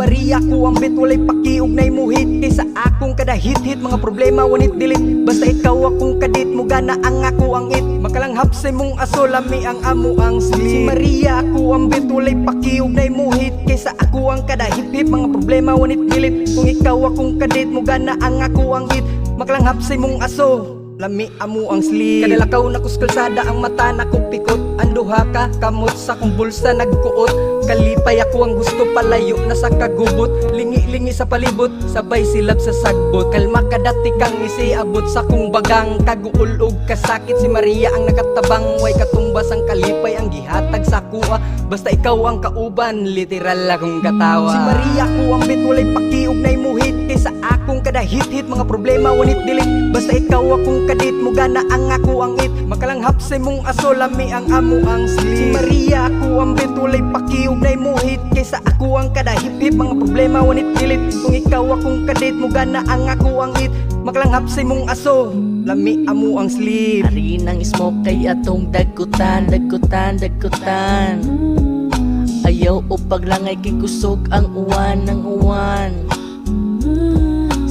Maria ko ang bit, walay pakiugnay mo hit. Kaysa akong kada hit-hit, mga problema wanit dilit. Basta ikaw akong kadit, mo gana ang ako ang it. Makalanghap sa mong aso, lami ang amo ang sleep. Si Maria ko ang bit, walay pakiugnay mo hit. Kaysa ako ang kada hip-hip, mga problema wanit dilit. Kung ikaw akong kadit, mo gana ang ako ang it. Makalanghap sa mong aso, lami amo ang sleep. Kadalakaw na kuskalsada, ang mata na kong pikot. Anduha ka, kamot sa kong bulsa nagkuot. Kalipay ako ang gusto, palayo na sa kagubot. Lingi-lingi sa palibot, sabay silab sa sagbot. Kalma ka dati kang isiabot sa kong bagang. Kaguulog kasakit, si Maria ang nakatabang. Way katumbas ang kalipay, ang gihatag sa kuha. Basta ikaw ang kauban, literal akong katawa. Si Maria ko ang bit, walay pakiugnay mo hit. Kaysa akong kada hit-hit, mga problema wanit dilit. Basta ikaw akong kadit, mo gana ang ako ang it. Makalanghap sa mong aso, lami ang amo ang sleep. Si Maria ko ang bit, walay pakiugnay mo hit. Kaysa ako ang kada hip-hip, mga problema wanit dilit. Kung ikaw akong kadit, mo gana ang ako ang it. Makalanghap sa mong aso, lami amo ang sleep. Ari ng smoke kay atong dagutan, dagutan, dagutan. Ayaw o paglangay kay kusog ang uwan ng uwan.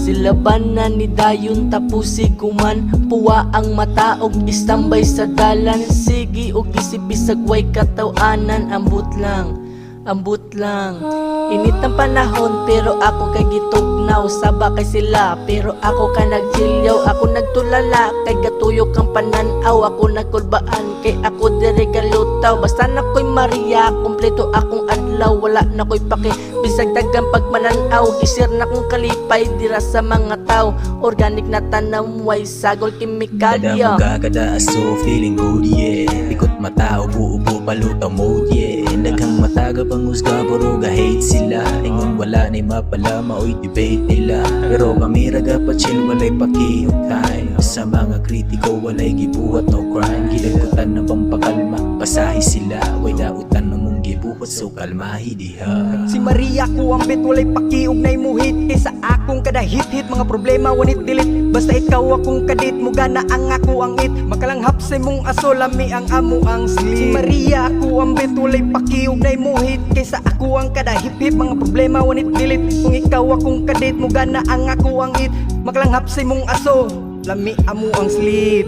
Silaban na ni dayon tapos siguman. Puwa ang mata og istambay sa dalan. Sige og isip-bisag way katawanan. Ambot lang, ambot lang. Init ang panahon pero ako kay gitugnaw. Saba kay sila pero ako ka nagsilyaw. Ako nagtulala kay gatuyok ang pananaw. Ako nagkulbaan kay ako dire galutaw. Basta na ko'y Maria, kompleto akong adlaw. Wala na ko'y paki, bisag dagang pagmananaw. Isir na kong kalipay dira sa mga tao. Organic na tanam, way sagol kemikalya. Kada aso, feeling good, yeah. Ikot mata, ubo-ubo, palutaw mode, yeah. Daghang mataga pangusga, puro ga-hate sila. Ingon wala ni mapala, maoy debate nila. Pero kami raga pa chill, walay pakiyong time. Sa mga kritiko, walay gibuhat, no crime. Gilagutan na bang pakalma, pasahi sila. Way dautan na mong gibuhat, so kalmahi diha. Si Maria ko ang bit, walay pakiugnay mo hit. Kaysa akong kada hit-hit, mga problema wanit dilit. Basta ikaw akong kadit, mo gana ang ako ang it. Makalanghap sa mong aso, lami ang amo ang sleep. Si Maria ko ang bit, walay pakiugnay mo hit. Kaysa ako ang kada hip-hip, mga problema wanit dilit. Kung ikaw akong kadit, mo gana ang ako ang it. Makalanghap sa mong aso, lami amo ang sleep.